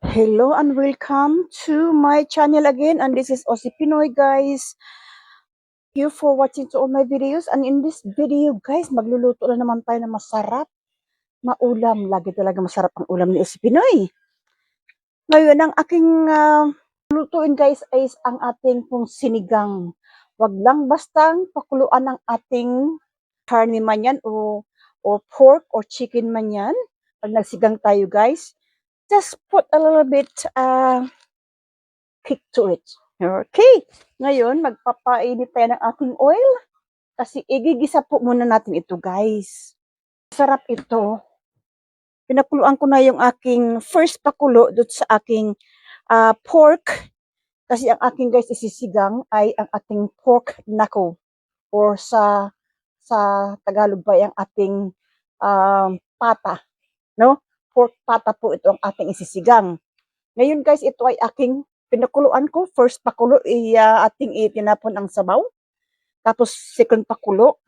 Hello and welcome to my channel again, and this is Aussie Pinoy, guys. Thank you for watching to all my videos, and in this video guys, magluluto na naman tayo ng masarap na ulam. Lagi talaga masarap ang ulam ni Aussie Pinoy. Ngayon ang aking lutuin guys is ang ating pong sinigang. Wag lang bastang pakuluan ng ating karne man yan o pork or chicken man yan. Pag nagsigang tayo guys, just put a little bit kick to it. Okay. Ngayon, magpapainit tayo ng ating oil kasi igigisa po muna natin ito, guys. Sarap ito. Pinakuluan ko na yung aking first pakulo doon sa aking pork. Kasi ang aking guys isisigang ay ang ating pork knuckle or sa Tagalog ba yung ating pata, no? Pork pata po ito ang ating isisigang. Ngayon guys, ito ay aking pinakuluan ko. First pakulo, ating itinapon ang sabaw. Tapos second pakulo,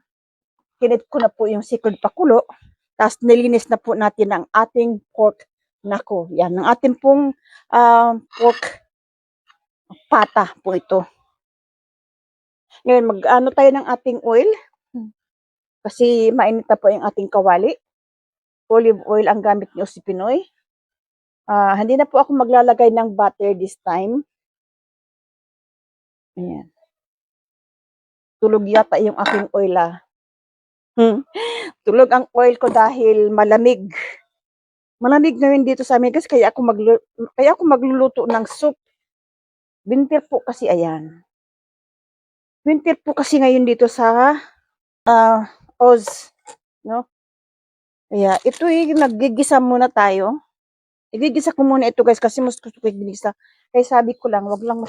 kinit ko na po yung second pakulo. Tapos nilinis na po natin ang ating pork nako. Yan, ang ating pong pork pata po ito. Ngayon, mag-ano tayo ng ating oil. Kasi mainit na po yung ating kawali. Olive oil ang gamit ni Aussie Pinoy. Hindi na po ako maglalagay ng butter this time. Ayan. Tulog yata yung aking oil Tulog ang oil ko dahil malamig. Malamig ngayon dito sa amin kasi kaya ako magluluto ng soup. Winter po kasi ayan. Winter po kasi ngayon dito sa Oz, no? Kaya ito naggigisa muna tayo. Igigisa ko muna ito guys kasi mas gusto ko igisa. Kaya sabi ko lang, wag lang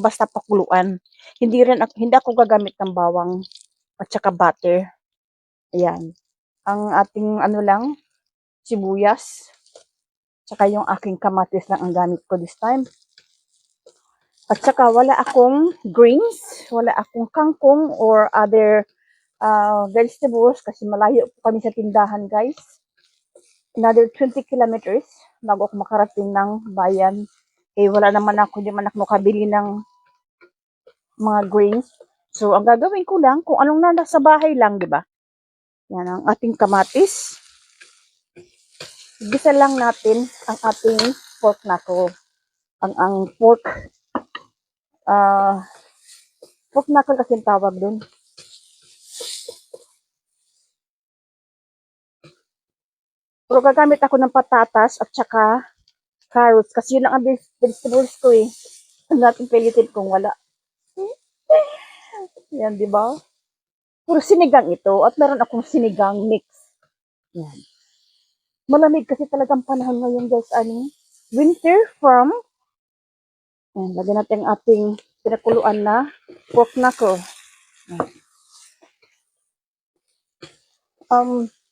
basta pakuluan. Hindi ako gagamit ng bawang at saka butter. Ayan. Ang ating ano lang, sibuyas. Tsaka yung aking kamatis lang ang gamit ko this time. At saka wala akong greens, wala akong kangkong or other vegetables kasi malayo po kami sa tindahan guys. Another 20 kilometers bago ako makarating ng bayan. Eh wala naman ako, hindi man ako makabili ng mga greens. So ang gagawin ko lang, kung anong nasa bahay lang, di ba? Yan ang ating kamatis. Gisa lang natin ang ating pork knuckle. Ang pork pork knuckle kasi tawag dun. Pero gagamit ako ng patatas at saka carrots kasi yun lang ang vegetables ko eh. Ang natin pilitin kung wala. Yan, di ba? Puro sinigang ito at meron akong sinigang mix. Yan. Malamig kasi talagang panahon ngayon guys. Winter from yan, lagyan natin ang ating pinakuluan na pork knuckle.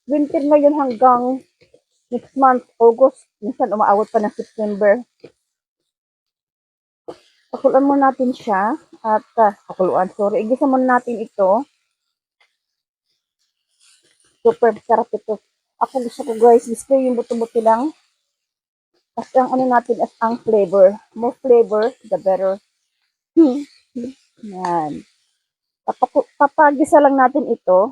Winter ngayon hanggang next month, August. Minsan umaawat pa ng September. Pakuluan muna natin siya. At igisa muna natin ito. Super sarap ito. Ako gusto ko guys, gusto yung buto-buto lang. Kasi ang ano natin is ang flavor. More flavor, the better. Yan. Papagisa lang natin ito.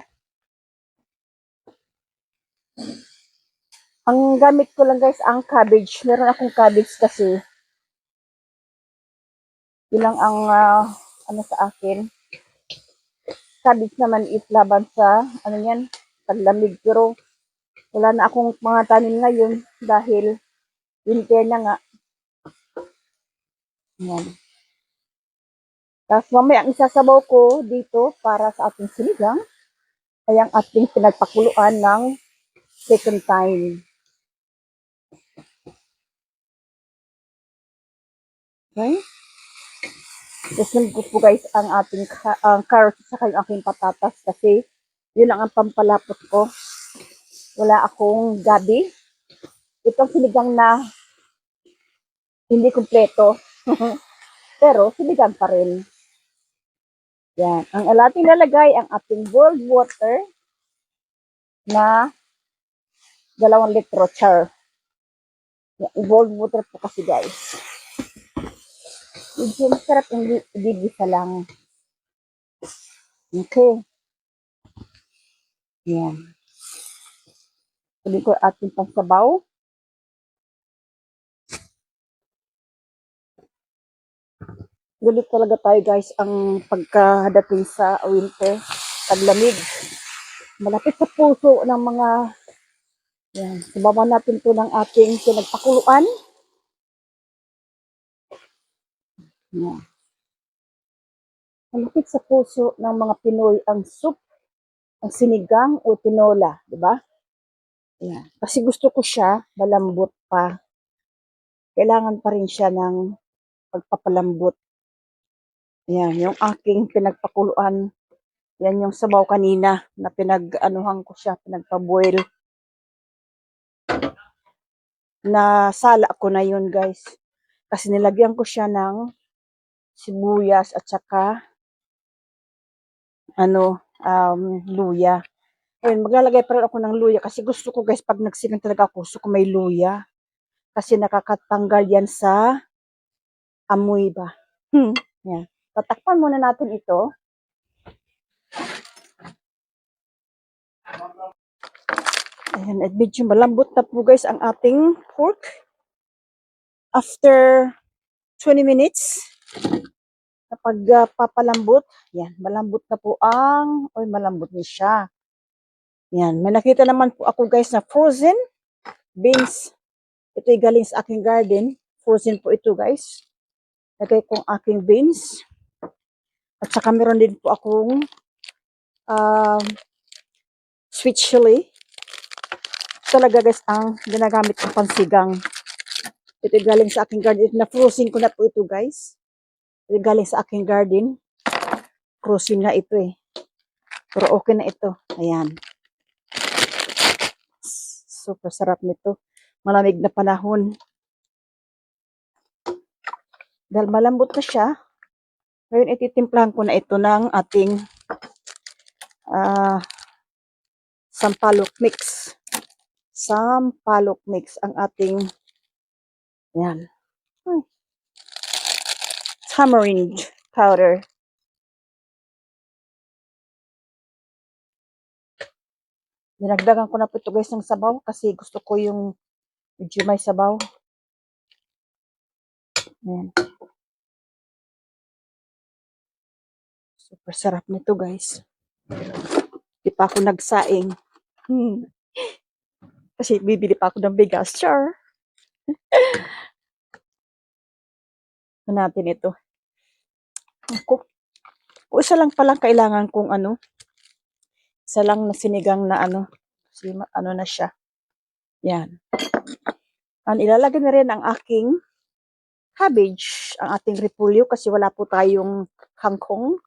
Ang gamit ko lang guys, ang cabbage. Meron akong cabbage kasi. Ilang ang ano sa akin. Cabbage naman is laban sa, ano yan, paglamig. Pero wala na akong mga tanim ngayon dahil winter na nga. Yan. Tapos mamaya ang isasabaw ko dito para sa ating sinigang ay ang ating pinagpakuluan ng second time. Okay? Susunod ko po guys ang ating carrots sa yung aking patatas kasi yun lang ang pampalapot ko. Wala akong gabi. Itong sinigang na hindi kumpleto. Pero sinigang pa rin. Yan. Ang ating lalagay ang ating boiled water na 2 litro char. Boiled water po kasi guys. Medyo masarap yung igigisa lang. Okay. Yan. Sabi ko ating pangsabaw. Galit talaga tayo guys ang pagkadating sa winter. Taglamig. Malapit sa puso ng mga yan. Sabawan natin to ng ating pinagpakuluan. Yan. Malapit sa puso ng mga Pinoy ang soup, ang sinigang o tinola, di ba? Yan. Kasi gusto ko siya malambot pa. Kailangan pa rin siya ng pagpapalambot. Yan, yung aking pinagpakuluan. Yan yung sabaw kanina na pinag-anuhan ko siya, pinagpa-boil. Nasala ko na yun guys. Kasi nilagyan ko siya ng sibuyas at saka luya. Ayun, maglalagay pa rin ako ng luya kasi gusto ko guys, pag nagsigang talaga ako, gusto ko may luya. Kasi nakakatanggal yan sa amoy ba. Yan. Tatakpan muna natin ito. Ayan, at medyo malambot na po guys ang ating pork. After 20 minutes, kapag papalambot, yan, malambot na po malambot na siya. Yan, may nakita naman po ako guys na frozen beans. Ito'y galing sa aking garden. Frozen po ito guys. Lagay kong aking beans. At saka meron din po akong sweet chili. Talaga guys ang ginagamit ng pansigang. Ito'y galing sa aking garden. Na-frozen ko na po ito guys. Ito'y galing sa aking garden. Frozen na ito eh. Pero okay na ito. Ayan. Super sarap nito. Malamig na panahon. Dahil malambot na siya, ngayon ititimplahan ko na ito ng ating sampalok mix. Sampalok mix ang ating yan. Tamarind powder. Dinagdagan ko na po ito guys ng sabaw kasi gusto ko yung medyo may sabaw. Yan. Super sarap nito guys. Di pa ako nagsaing. Kasi bibili pa ako ng bigas. Char. Natin ito. Kung isa lang palang kailangan kong isa lang na sinigang na na siya. Yan. Ilalagay na rin ang aking cabbage, ang ating repolyo kasi wala po tayong kangkong.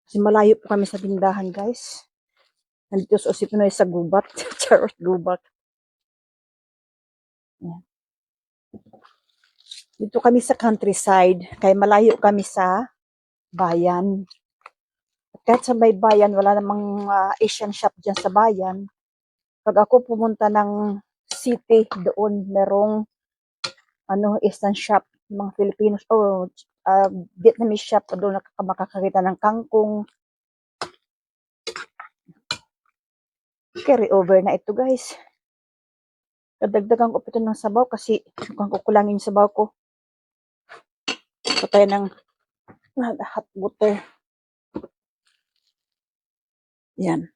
Kasi malayo po kami sa tindahan, guys. Nandito sa Osipinoy sa gubat. Charot, gubat. Yan. Dito kami sa countryside, kaya malayo kami sa bayan. At kahit sa may bayan, wala namang Asian shop dyan sa bayan. Pag ako pumunta ng city, doon merong Eastern shop, mga Filipinos, Vietnamese shop, doon makakakita ng kangkong. Carry over na ito guys. Kadagdagan ko ito ng sabaw kasi mukhang kukulangin yung sabaw ko. Patay ng hot water. Yan.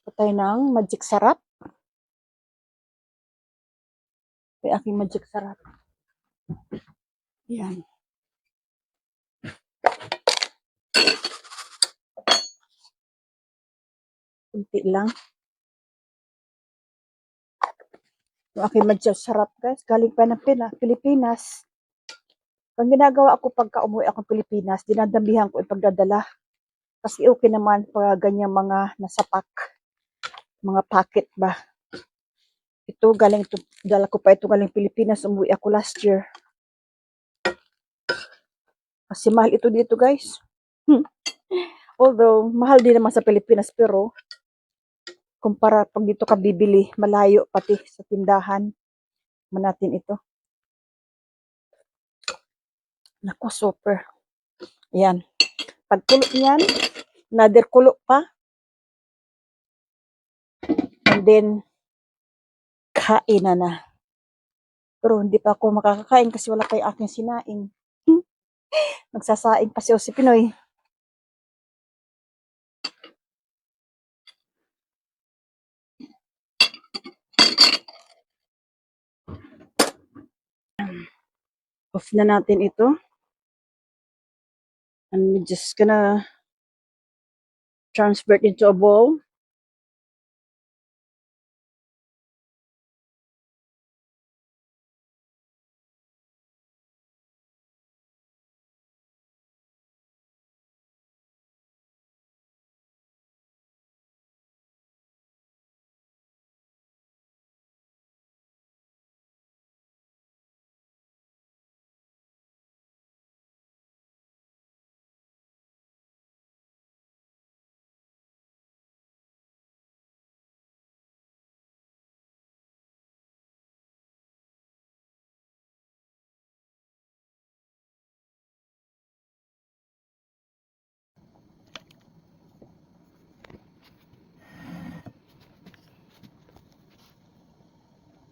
Patay ng magic sarap. May aking magic sarap. Yan. Kunti lang. Yung aking magic sarap guys. Galing pa ng Pilipinas. Ang ginagawa ko pagka umuwi akong Pilipinas, dinadamihan ko ipagdadala. Kasi okay naman pag ganyan mga nasa pack. Mga packet ba. Ito galing ito, dala ko pa ito galing Pilipinas. Umuwi ako last year. Kasi mahal ito dito, guys. Although, mahal din naman sa Pilipinas, pero kumpara pag dito ka bibili, malayo pati sa tindahan. Man natin ito. Naku, super. Ayan. Pag kulo niyan, another kulo pa. And then, kain na. Pero hindi pa ako makakakain kasi wala kay aking sinaing. Nagsasaing pa si Pinoy. Off na natin ito. And we're just gonna transfer it into a bowl.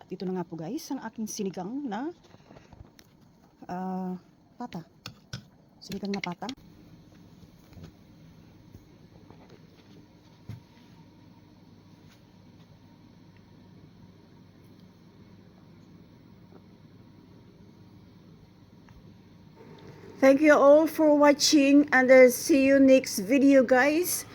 At ito na nga po guys, ang aking sinigang na pata. Sinigang na pata. Thank you all for watching and see you next video guys.